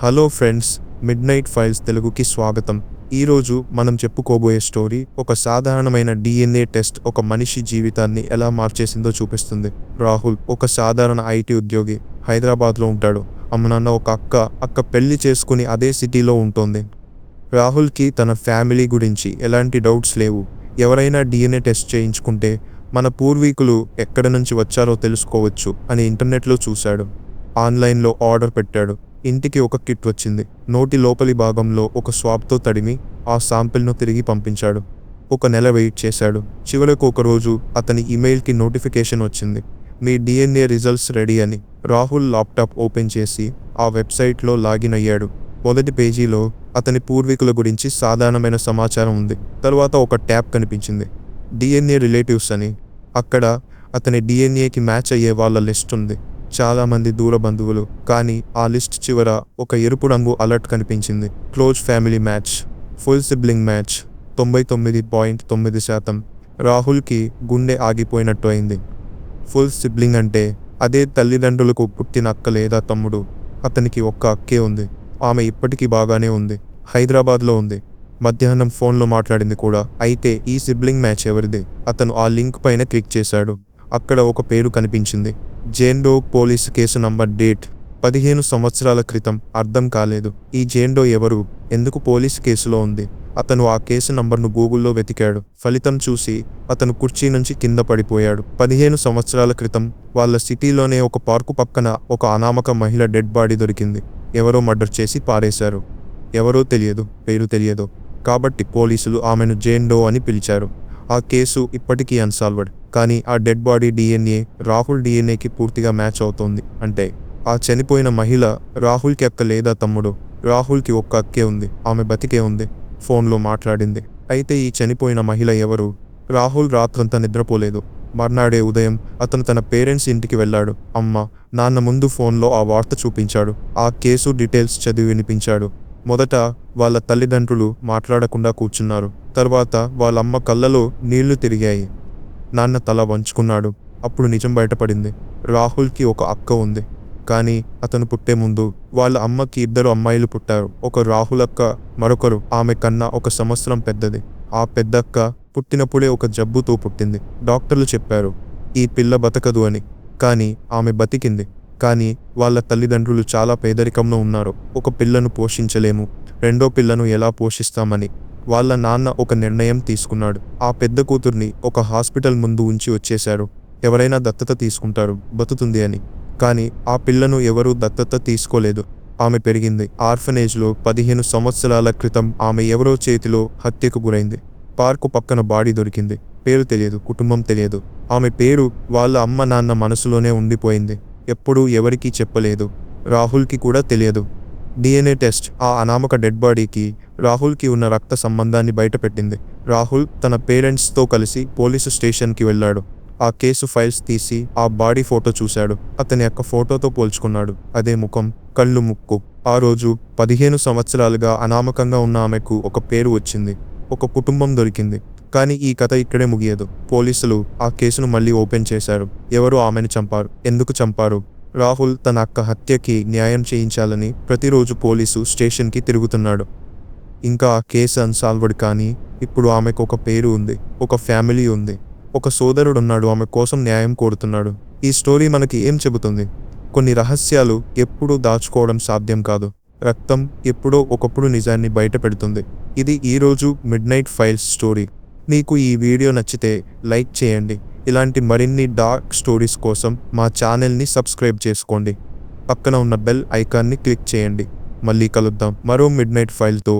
Hello friends, mid night files తెలుగుకి స్వాగతం. ఈరోజు మనం చెప్పుకోబోయే స్టోరీ ఒక సాధారణమైన DNA టెస్ట్ ఒక మనిషి జీవితాన్ని ఎలా మార్చేసిందో చూపిస్తుంది. రాహుల్ ఒక సాధారణ ఐటీ ఉద్యోగి, హైదరాబాద్లో ఉంటాడు. అమ్మనాన్న ఒక అక్క పెళ్లి చేసుకుని అదే సిటీలో ఉంటుంది. రాహుల్కి తన ఫ్యామిలీ గురించి ఎలాంటి డౌట్స్ లేవు. ఎవరైనా DNA టెస్ట్ చేయించుకుంటే మన పూర్వీకులు ఎక్కడ నుంచి వచ్చారో తెలుసుకోవచ్చు అని ఇంటర్నెట్లో చూశాడు. ఆన్లైన్లో ఆర్డర్ పెట్టాడు. ఇంటికి ఒక కిట్ వచ్చింది. నోటి లోపలి భాగంలో ఒక స్వాబ్తో తడిమి ఆ శాంపిల్ను తిరిగి పంపించాడు. ఒక నెల వెయిట్ చేశాడు. చివరకు ఒకరోజు అతని ఇమెయిల్కి నోటిఫికేషన్ వచ్చింది, మీ DNA రిజల్ట్స్ రెడీ అని. రాహుల్ ల్యాప్టాప్ ఓపెన్ చేసి ఆ వెబ్సైట్లో లాగిన్ అయ్యాడు. మొదటి పేజీలో అతని పూర్వీకుల గురించి సాధారణమైన సమాచారం ఉంది. తరువాత ఒక ట్యాబ్ కనిపించింది, DNA రిలేటివ్స్ అని. అక్కడ అతని DNAకి మ్యాచ్ అయ్యే వాళ్ళ లిస్ట్ ఉంది. చాలామంది దూర బంధువులు. కానీ ఆ లిస్ట్ చివర ఒక ఎరుపు రంగు అలర్ట్ కనిపించింది, close family match, full sibling match 99.9%. రాహుల్కి గుండె ఆగిపోయినట్టు అయింది. ఫుల్ సిబ్లింగ్ అంటే అదే తల్లిదండ్రులకు పుట్టిన అక్క లేదా తమ్ముడు. అతనికి ఒక్క అక్కే ఉంది. ఆమె ఇప్పటికీ బాగానే ఉంది, హైదరాబాద్లో ఉంది. మధ్యాహ్నం ఫోన్లో మాట్లాడింది కూడా. అయితే ఈ సిబ్లింగ్ మ్యాచ్ ఎవరిది? అతను ఆ లింక్ పైన క్లిక్ చేశాడు. అక్కడ ఒక పేరు కనిపించింది, Jane Doe police case number, date 15 సంవత్సరాల క్రితం. అర్థం కాలేదు. ఈ జేన్ డో ఎవరు? ఎందుకు పోలీసు కేసులో ఉంది? అతను ఆ కేసు నంబర్ను గూగుల్లో వెతికాడు. ఫలితం చూసి అతను కుర్చీ నుంచి కింద పడిపోయాడు. 15 సంవత్సరాల క్రితం వాళ్ళ సిటీలోనే ఒక పార్కు పక్కన ఒక అనామక మహిళ డెడ్ బాడీ దొరికింది. ఎవరో మర్డర్ చేసి పారేశారు. ఎవరో తెలియదు, పేరు తెలియదు. కాబట్టి పోలీసులు ఆమెను జేన్ డో అని పిలిచారు. ఆ కేసు ఇప్పటికీ అన్సాల్వ్డ్. కానీ ఆ డెడ్ బాడీ DNA రాహుల్ DNAకి పూర్తిగా మ్యాచ్ అవుతోంది. అంటే ఆ చనిపోయిన మహిళ రాహుల్కి అక్క లేదా తమ్ముడు. రాహుల్కి ఒక్క అక్కే ఉంది, ఆమె బతికే ఉంది, ఫోన్లో మాట్లాడింది. అయితే ఈ చనిపోయిన మహిళ ఎవరు? రాహుల్ రాత్రంతా నిద్రపోలేదు. మర్నాడే ఉదయం అతను తన పేరెంట్స్ ఇంటికి వెళ్ళాడు. అమ్మ, నాన్న ముందు ఫోన్లో ఆ వార్త చూపించాడు. ఆ కేసు డీటెయిల్స్ చదివి వినిపించాడు. మొదట వాళ్ళ తల్లిదండ్రులు మాట్లాడకుండా కూర్చున్నారు. తర్వాత వాళ్ళమ్మ కళ్ళలో నీళ్లు తిరిగాయి. నాన్న తల వంచుకున్నాడు. అప్పుడు నిజం బయటపడింది. రాహుల్కి ఒక అక్క ఉంది. కానీ అతను పుట్టే ముందు వాళ్ళ అమ్మకి 2 అమ్మాయిలు పుట్టారు. ఒక రాహుల్ అక్క, మరొకరు ఆమె కన్నా 1 సంవత్సరం పెద్దది. ఆ పెద్దక్క పుట్టినప్పుడే ఒక జబ్బుతో పుట్టింది. డాక్టర్లు చెప్పారు, ఈ పిల్ల బతకదు అని. కానీ ఆమె బతికింది. కానీ వాళ్ళ తల్లిదండ్రులు చాలా పేదరికంలో ఉన్నారు. ఒక పిల్లను పోషించలేము, రెండో పిల్లను ఎలా పోషిస్తామని వాళ్ళ నాన్న ఒక నిర్ణయం తీసుకున్నాడు. ఆ పెద్ద కూతుర్ని ఒక హాస్పిటల్ ముందు ఉంచి వచ్చేశారు. ఎవరైనా దత్తత తీసుకుంటారు, బతుకుతుంది అని. కానీ ఆ పిల్లను ఎవరూ దత్తత తీసుకోలేదు. ఆమె పెరిగింది ఆర్ఫనేజ్లో. 15 సంవత్సరాల క్రితం ఆమె ఎవరో చేతిలో హత్యకు గురైంది. పార్కు పక్కన బాడీ దొరికింది. పేరు తెలియదు, కుటుంబం తెలియదు. ఆమె పేరు వాళ్ళ అమ్మ నాన్న మనసులోనే ఉండిపోయింది. ఎప్పుడూ ఎవరికీ చెప్పలేదు. రాహుల్కి కూడా తెలియదు. DNA టెస్ట్ ఆ అనామక డెడ్ బాడీకి రాహుల్కి ఉన్న రక్త సంబంధాన్ని బయటపెట్టింది. రాహుల్ తన పేరెంట్స్తో కలిసి పోలీసు స్టేషన్కి వెళ్ళాడు. ఆ కేసు ఫైల్స్ తీసి ఆ బాడీ ఫోటో చూశాడు. అతని యొక్క ఫోటోతో పోల్చుకున్నాడు. అదే ముఖం, కళ్ళు, ముక్కు. ఆ రోజు 15 సంవత్సరాలుగా అనామకంగా ఉన్న ఆమెకు ఒక పేరు వచ్చింది, ఒక కుటుంబం దొరికింది. కానీ ఈ కథ ఇక్కడే ముగియదు. పోలీసులు ఆ కేసును మళ్ళీ ఓపెన్ చేశారు. ఎవరో ఆమెను చంపారు. ఎందుకు చంపారు? రాహుల్ తన అక్క హత్యకి న్యాయం చేయించాలని ప్రతిరోజు పోలీసు స్టేషన్కి తిరుగుతున్నాడు. ఇంకా ఆ కేసు అన్సాల్వ్డ్. కానీ ఇప్పుడు ఆమెకు ఒక పేరు ఉంది, ఒక ఫ్యామిలీ ఉంది, ఒక సోదరుడున్నాడు. ఆమె కోసం న్యాయం కోరుతున్నాడు. ఈ స్టోరీ మనకి ఏం చెబుతుంది? కొన్ని రహస్యాలు ఎప్పుడూ దాచుకోవడం సాధ్యం కాదు. రక్తం ఎప్పుడో ఒకప్పుడు నిజాన్ని బయట పెడుతుంది. ఇది ఈరోజు మిడ్ నైట్ ఫైల్స్ స్టోరీ. మీకు ఈ వీడియో నచ్చితే లైక్ చేయండి. ఇలాంటి మరిన్ని డార్క్ స్టోరీస్ కోసం మా ఛానల్ని సబ్స్క్రైబ్ చేసుకోండి. పక్కన ఉన్న బెల్ ఐకాన్ని క్లిక్ చేయండి. మళ్ళీ కలుద్దాం మరో మిడ్ నైట్ ఫైల్తో.